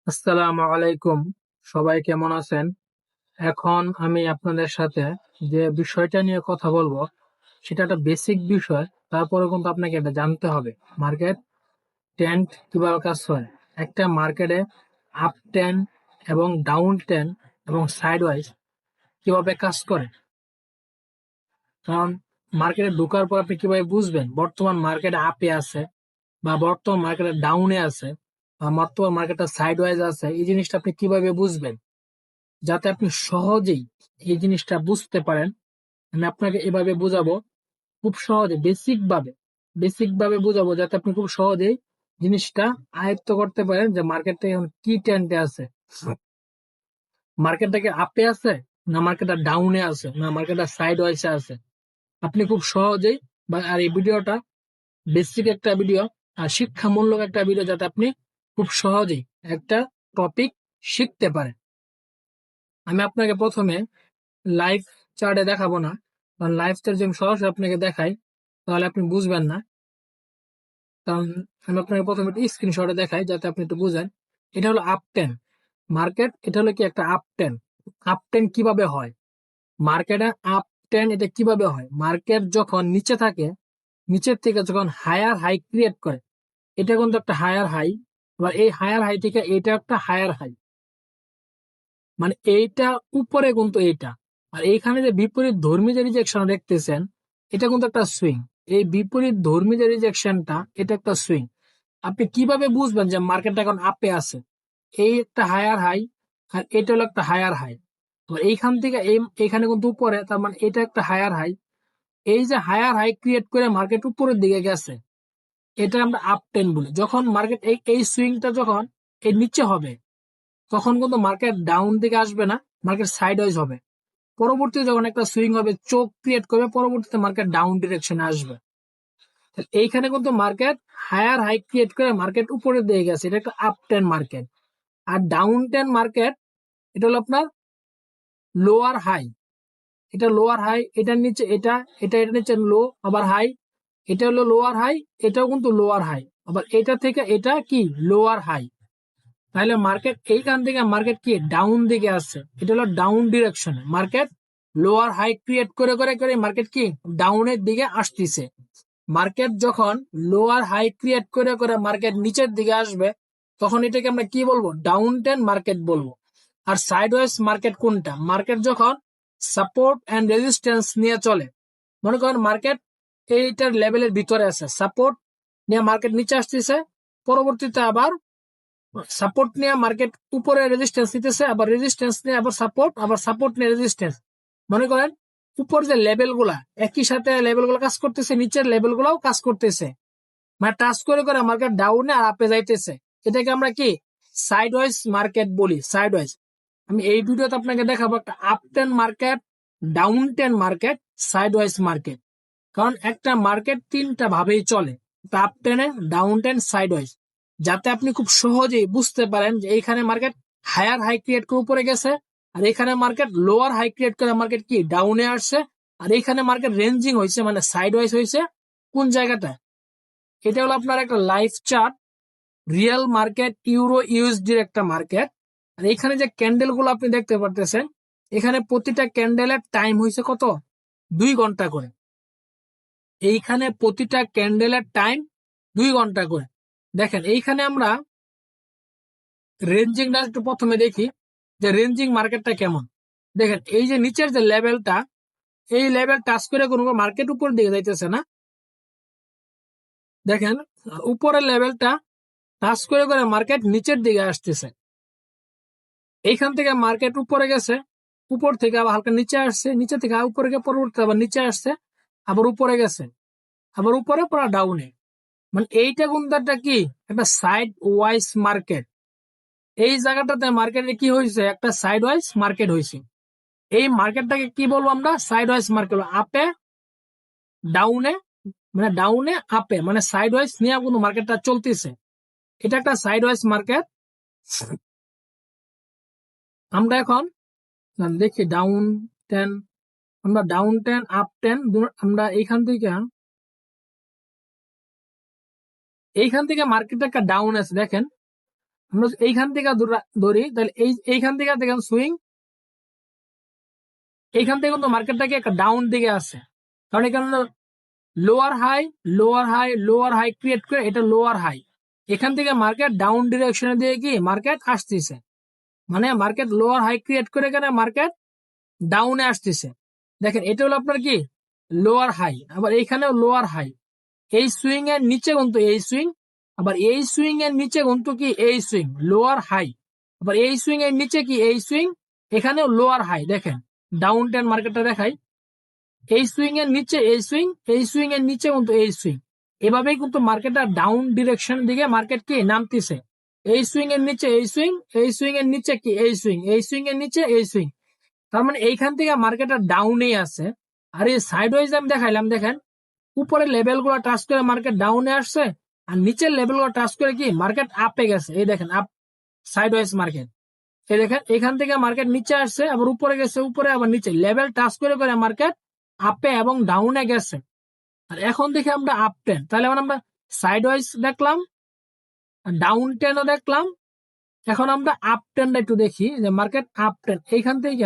আসসালামু আলাইকুম। সবাই কেমন আছেন? এখন আমি আপনাদের সাথে যে বিষয়টা নিয়ে কথা বলবো সেটা একটা বেসিক বিষয়। তারপরে কিন্তু আপনাকে এটা জানতে হবে মার্কেট ট্রেন্ড কিভাবে কাজ করে। একটা মার্কেটে আপ ট্রেন্ড এবং ডাউন ট্রেন্ড এবং সাইডওয়াইজ কিভাবে কাজ করে। কারণ মার্কেটে ঢোকার পর আপনি কিভাবে বুঝবেন বর্তমান মার্কেট আপে আছে বা বর্তমান মার্কেটে ডাউনে আছে বা বর্তমান মার্কেটটা সাইডওয়াইজ আছে, এই জিনিসটা আপনি কিভাবে বুঝবেন যাতে আপনি সহজেই এই জিনিসটা বুঝতে পারেন। আমি আপনাকে এভাবে বোঝাবো, খুব সহজে বেসিক ভাবে বোঝাবো যাতে আপনি খুব সহজেই জিনিসটা আয়ত্ত করতে পারেন যে মার্কেটটা এখন কি ট্রেন্ডে আছে, মার্কেটটা কি আপে আছে না মার্কেটটা ডাউনে আছে না মার্কেটটা সাইড ওয়াইজে আছে। আপনি খুব সহজেই আর এই ভিডিওটা বেসিক একটা ভিডিও আর শিক্ষামূলক একটা ভিডিও যাতে আপনি খুব সহজেই একটা টপিক শিখতে পারেন। আমি আপনাকে প্রথমে লাইভ চার্টে দেখাবো না, কারণ লাইভ চার্ট যদি আমি সরাসরি আপনাকে দেখাই তাহলে আপনি বুঝবেন না। কারণ আমি আপনাকে প্রথমে একটু স্ক্রিনশটে দেখাই যাতে আপনি একটু বুঝেন। এটা হলো আপ টেন মার্কেট, এটা হলো কি একটা আপ টেন। আপ টেন কিভাবে হয়, মার্কেটে আপ টেন এটা কিভাবে হয়, মার্কেট যখন নিচে থাকে, নিচের থেকে যখন হায়ার হাই ক্রিয়েট করে, এটা কিন্তু একটা হায়ার হাই, এবার এই হায়ার হাই থেকে এটা একটা হায়ার হাই, মানে এইটা উপরে কিন্তু এইটা। আর এইখানে যে বিপরীত ধর্মী যে রিজেকশন দেখতেছেন, এটা কিন্তু একটা সুইং। এই বিপরীত ধর্মী যে রিজেকশনটা, এটা একটা সুইং। আপনি কিভাবে বুঝবেন যে মার্কেটটা এখন আপে আছে? এই একটা হায়ার হাই আর এটা হলো একটা হায়ার হাই। তো এইখান থেকে এইখানে কিন্তু উপরে, তার মানে এটা একটা হায়ার হাই। এই যে হায়ার হাই ক্রিয়েট করে মার্কেট উপরের দিকে গেছে, এটা আমরা আপ টেন বলি। যখন মার্কেট এই এই সুইংটা যখন এই নিচে হবে, তখন কিন্তু মার্কেট ডাউন দিকে আসবে না, মার্কেট সাইড ওয়াইজ হবে। পরবর্তীতে যখন একটা সুইং হবে, চোখ ক্রিয়েট করবে, পরবর্তীতে মার্কেট ডাউন ডিরেকশনে আসবে। এইখানে কিন্তু মার্কেট হায়ার হাই ক্রিয়েট করে মার্কেট উপরে দিয়ে গেছে, এটা একটা আপ টেন মার্কেট। আর ডাউন টেন মার্কেট এটা হলো আপনার লোয়ার হাই, এটা লোয়ার হাই, এটার নিচে এটা, এটার নিচে লো আবার হাই, এটা হলো লোয়ার হাই, এটাও কিন্তু লোয়ার হাই, আবার এটা থেকে এটা কি লোয়ার হাই। তাহলে মার্কেট এইখান থেকে মার্কেট কি ডাউন দিকে আসছে, এটা হলো ডাউন ডিরেকশনে মার্কেট লোয়ার হাই ক্রিয়েট করে করে করে মার্কেট কি ডাউনের দিকে আসতেছে। মার্কেট যখন লোয়ার হাই ক্রিয়েট করে করে মার্কেট নিচের দিকে আসবে, তখন এটাকে আমরা কি বলবো, ডাউন টেন মার্কেট বলবো। আর সাইডওয়েজ মার্কেট কোনটা, মার্কেট যখন সাপোর্ট এন্ড রেজিস্ট্যান্স নিয়ে চলে। মনে করেন মার্কেট এইটার লেভেলের ভিতরে আছে, সাপোর্ট নিয়ে মার্কেট নিচে আসতেছে, পরবর্তীতে আবার সাপোর্ট নিয়ে মার্কেট উপরে রেজিস্ট্যান্স নিতেছে, আবার রেজিস্ট্যান্স নিয়ে আবার সাপোর্ট, আবার সাপোর্ট নিয়ে রেজিস্ট্যান্স। মনে করেন উপর যে লেভেল গুলা একই সাথে লেভেল গুলো কাজ করতেছে, নিচের লেভেল গুলাও কাজ করতেছে, মানে টাচ করে করে মার্কেট ডাউনে আর আপে যাইতেছে। এটাকে আমরা কি সাইড ওয়াইজ মার্কেট বলি, সাইড ওয়াইজ। আমি এই ভিডিওতে আপনাকে দেখাবো একটা up ten market, down ten market, side wise market. কারণ একটা মার্কেট তিনটা ভাবেই চলে, আপ টেনে, ডাউন টেন, সাইড ওয়াইজ। যাতে আপনি খুব সহজেই বুঝতে পারেন যে এইখানে মার্কেট হায়ার হাই ক্রিয়েট করে উপরে গেছে, আর এখানে মার্কেট লোয়ার হাই ক্রিয়েট করে মার্কেট কি ডাউনে আসছে, আর এইখানে মার্কেট রেঞ্জিং হয়েছে মানে সাইড ওয়াইজ হয়েছে কোন জায়গাটা। এটা হলো আপনার একটা live chart, real market, euro ইউএসডির একটা মার্কেট। আর এখানে যে ক্যান্ডেল গুলো আপনি দেখতে পারতেছেন, এখানে প্রতিটা ক্যান্ডেলের টাইম হয়েছে কত, 2 ঘন্টা করে। এইখানে প্রতিটা ক্যান্ডেলের টাইম 2 ঘন্টা করে। দেখেন এইখানে আমরা রেঞ্জিংটা একটু প্রথমে দেখি যে রেঞ্জিং মার্কেটটা কেমন। দেখেন এই যে নিচের যে লেভেলটা, এই লেভেল টাচ করে কোনো মার্কেট উপর দিকে যাইতেছে না। দেখেন উপরের লেভেলটা টাচ করে করে মার্কেট নিচের দিকে আসতেছে। এইখান থেকে মার্কেট উপরে গেছে, উপর থেকে আবার হালকা নিচে আসছে, নিচে থেকে উপরে গিয়ে পরবর্তী আবার নিচে আসছে, আবার উপরে গেছে, আবার উপরে পুরো ডাউনে। মানে এইটা কিন্তু একটা কি একটা সাইড ওয়াইজ মার্কেট। এই জায়গাটাতে মার্কেটে কি হয়েছে, একটা সাইড ওয়াইজ মার্কেট হয়েছে। এই মার্কেটটাকে কি বলবো আমরা, সাইড ওয়াইজ মার্কেট। আপে ডাউনে, মানে ডাউনে আপে, মানে সাইড ওয়াইজ নিয়ে কিন্তু মার্কেটটা চলতেছে। এটা একটা সাইড ওয়াইজ মার্কেট। আমরা এখন দেখি ডাউন টেন, আমরা ডাউন টেন আপ টেন, আমরা এইখান থেকে মার্কেটটা একটা ডাউন আছে। দেখেন আমরা এইখান থেকে ধরি, তাহলে এইখান থেকে দেখেন সুইং, এইখান থেকে কিন্তু মার্কেটটাকে একটা ডাউন দিকে আসে, কারণ এখানে lower high lower high lower high create করে এটা লোয়ার হাই, এখান থেকে মার্কেট ডাউন ডিরেকশনে দিয়ে কি মার্কেট আসতেছে, মানে মার্কেট লোয়ার হাই ক্রিয়েট করে এখানে মার্কেট ডাউনে আসতেছে। দেখেন এটা হলো আপনার কি লোয়ার হাই, আবার এইখানেও লোয়ার হাই, এই সুইং এর নিচে কিন্তু এই সুইং, আবার এই সুইং এর নিচে কিন্তু কি এই সুইং লোয়ার হাই, আবার এই সুইং এর নিচে কি এই সুইং, এখানেও লোয়ার হাই। দেখেন ডাউন টেন মার্কেটটা দেখাই, এই সুইং এর নিচে এই সুইং, এই সুইং এর নিচে কিন্তু এই সুইং, এভাবেই কিন্তু মার্কেটটা ডাউন ডিরেকশন দিকে মার্কেট কি নামতেছে। এই সুইং এর নিচে এই সুইং, এই সুইং এর নিচে কি এই সুইং, এই সুইং এর নিচে এই সুইং, তার মানে এইখান থেকে মার্কেটটা ডাউনেই আছে। আর এই সাইড ওয়াইজ আমি দেখাইলাম, দেখেন উপরে লেভেল গুলো টাচ করে মার্কেট ডাউনে আসছে, আর নিচের লেভেল গুলো টাচ করে কি মার্কেট আপে গেছে। এই দেখেন আপ সাইড ওয়াইজ মার্কেট, এই দেখেন এখান থেকে মার্কেট নিচে আসছে, আবার উপরে গেছে, উপরে আবার নিচে, লেভেল টাচ করে করে মার্কেট আপে এবং ডাউনে গেছে। আর এখন দেখি আমরা আপ টেন, তাহলে আমরা সাইড ওয়াইজ দেখলাম, ডাউন টেনও দেখলাম, এখন আমরা আপ টেনটা একটু দেখি যে মার্কেট আপ টেন এইখান থেকে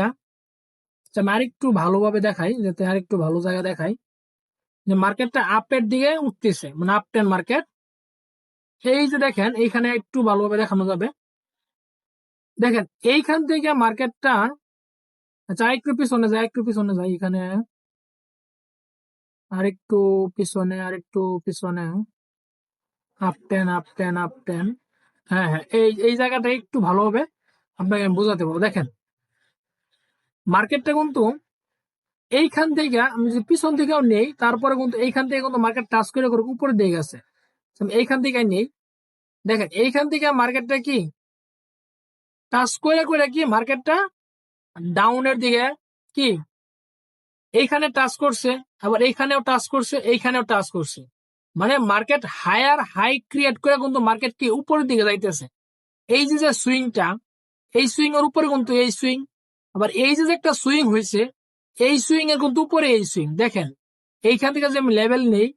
আমি আরেকটু ভালোভাবে দেখাই, যাতে আরেকটু ভালো জায়গা দেখাই, যে মার্কেটটা আপের দিকে উঠতেছে, মানে আপ টেন মার্কেট। এই যে দেখেন এইখানে একটু ভালোভাবে দেখানো যাবে, দেখেন এইখান থেকে মার্কেটটা, আচ্ছা একটু পিছনে যায়, একটু পিছনে যায়, এখানে আরেকটু পিছনে, আরেকটু পিছনে, up ten up ten up ten, হ্যাঁ হ্যাঁ, এই জায়গাটা একটু ভালোভাবে আপনাকে আমি বোঝাতে পারবো। দেখেন মার্কেটটা কিন্তু এইখান থেকে আমি যদি পিছন থেকেও নেই, তারপরে কিন্তু এইখান থেকে কিন্তু মার্কেট টাচ করে করে উপরে দিয়ে গেছে, এইখান থেকে নেই, দেখেন এইখান থেকে মার্কেটটা কি টাচ করে করে কি মার্কেটটা ডাউনের দিকে কি এইখানে টাচ করছে, আবার এইখানেও টাচ করছে, এইখানেও টাচ করছে, মানে মার্কেট হায়ার হাই ক্রিয়েট করে কিন্তু মার্কেট কি উপরের দিকে যাইতেছে। এই যে সুইংটা, এই সুইং এর উপরে কিন্তু এই সুইং, আবার এই যে একটা সুইং হয়েছে, এই সুইং এর কিন্তু উপরে এই সুইং। দেখেন এইখান থেকে যে আমি লেভেল নেই,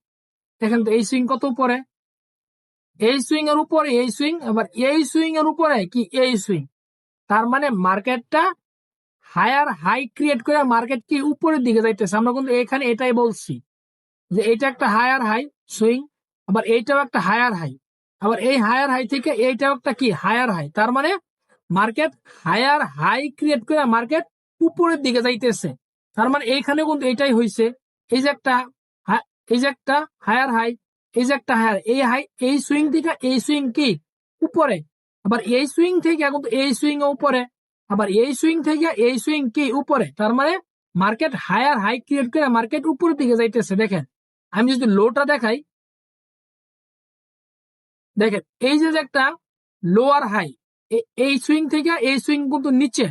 দেখেন তো এই সুইং কত উপরে, এই সুইং এর উপরে এই সুইং, আবার এই সুইং এর উপরে কি এই সুইং, তার মানে মার্কেটটা হায়ার হাই ক্রিয়েট করে মার্কেট কি উপরের দিকে যাইতেছে। আমরা কিন্তু এখানে এটাই বলছি যে এটা একটা হায়ার হাই সুইং, আবার এইটাও একটা হায়ার হাই, আবার এই হায়ার হাই থেকে এইটাও একটা কি হায়ার হাই, তার মানে মার্কেট হায়ার হাই ক্রিয়েট করে মার্কেট উপরের দিকে যাইতেছে। তার মানে এইখানে কিন্তু এটাই হয়েছে, এই যে একটা এই যে একটা হায়ার হাই, এই যে একটা হায়ার, এই হাই এই সুইং থেকে এই সুইং কি উপরে, আবার এই সুইং থেকে কিন্তু এই সুইং উপরে, আবার এই সুইং থেকে এই সুইং কি উপরে, তার মানে মার্কেট হায়ার হাই ক্রিয়েট করে মার্কেট উপরের দিকে যাইতেছে। দেখেন আমি যদি লোটা দেখাই, দেখেন এই যে একটা লোয়ার হাই, এই সুইং থেকে এই সুইং কিন্তু নিচে,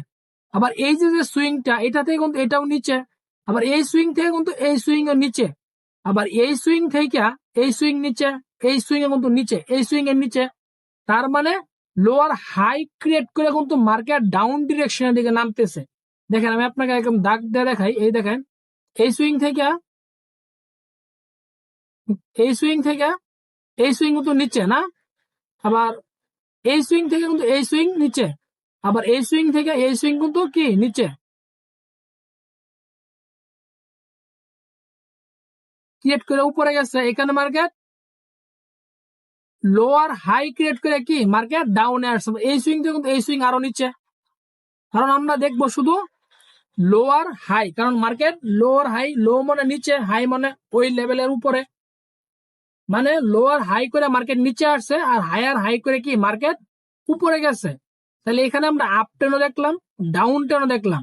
আবার এই যে সুইংটা এটা থেকে কিন্তু এটাও নিচে, আবার এই সুইং থেকে কিন্তু এই সুইং এর নিচে, আবার এই সুইং থেকে এই সুইং নিচে, এই সুইং এর কিন্তু নিচে, এই সুইং এর নিচে, তার মানে লোয়ার হাই ক্রিয়েট করে কিন্তু মার্কেট ডাউন ডিরেকশনের দিকে নামতেছে। দেখেন আমি আপনাকে একদম দাগ দিয়ে দেখাই, এই দেখেন এই সুইং থেকে এই সুইং থেকে এই সুইং কিন্তু নিচে না, আবার এই সুইং থেকে কিন্তু এই সুইং নিচে, আবার এই সুইং থেকে এই সুইং কিন্তু কি নিচে ক্রিয়েট করে উপরে গেছে। এখানে মার্কেট লোয়ার হাই ক্রিয়েট করে কি মার্কেট ডাউনে আসছে, এই সুইং থেকে কিন্তু এই সুইং আরো নিচে, কারণ আমরা দেখবো শুধু লোয়ার হাই, কারণ মার্কেট লোয়ার হাই, লো মানে নিচে, হাই মানে ওই লেভেলের উপরে, মানে লোয়ার হাই করে মার্কেট নিচে আসছে, আর হায়ার হাই করে কি মার্কেট উপরে গেছে। তাহলে এখানে আমরা আপ টেনও দেখলাম, ডাউন টেনও দেখলাম,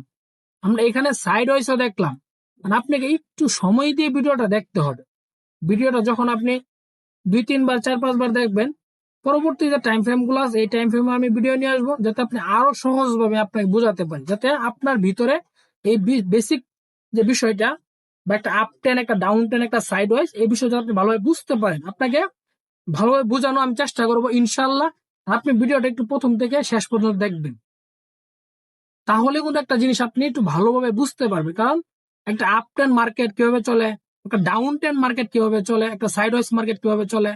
আমরা এখানে সাইড ওয়াইজও দেখলাম। মানে আপনাকে একটু সময় দিয়ে ভিডিওটা দেখতে হবে। ভিডিওটা যখন আপনি 2-3 বার 4-5 বার দেখবেন, পরবর্তী যে টাইম ফ্রেম গুলো আছে এই টাইম ফ্রেমে আমি ভিডিও নিয়ে আসবো, যাতে আপনি আরো সহজভাবে আপনাকে বোঝাতে পারেন, যাতে আপনার ভিতরে এই বেসিক যে বিষয়টা, বা একটা আপ টেন একটা ডাউন টেন একটা সাইড ওয়াইজ, এই বিষয়টা আপনি ভালোভাবে বুঝতে পারেন। আপনাকে ভালোভাবে বোঝানো আমি চেষ্টা করবো ইনশাল্লাহ। আপনি ভিডিওটা একটু প্রথম থেকে শেষ পর্যন্ত দেখবেন, তাহলে কিন্তু একটা জিনিস আপনি একটু ভালোভাবে বুঝতে পারবেন। কারণ একটা আপ টেন মার্কেট কিভাবে চলে, একটা ডাউন টেন মার্কেট কিভাবে চলে, একটা সাইড ওয়াইজ মার্কেট কিভাবে চলে,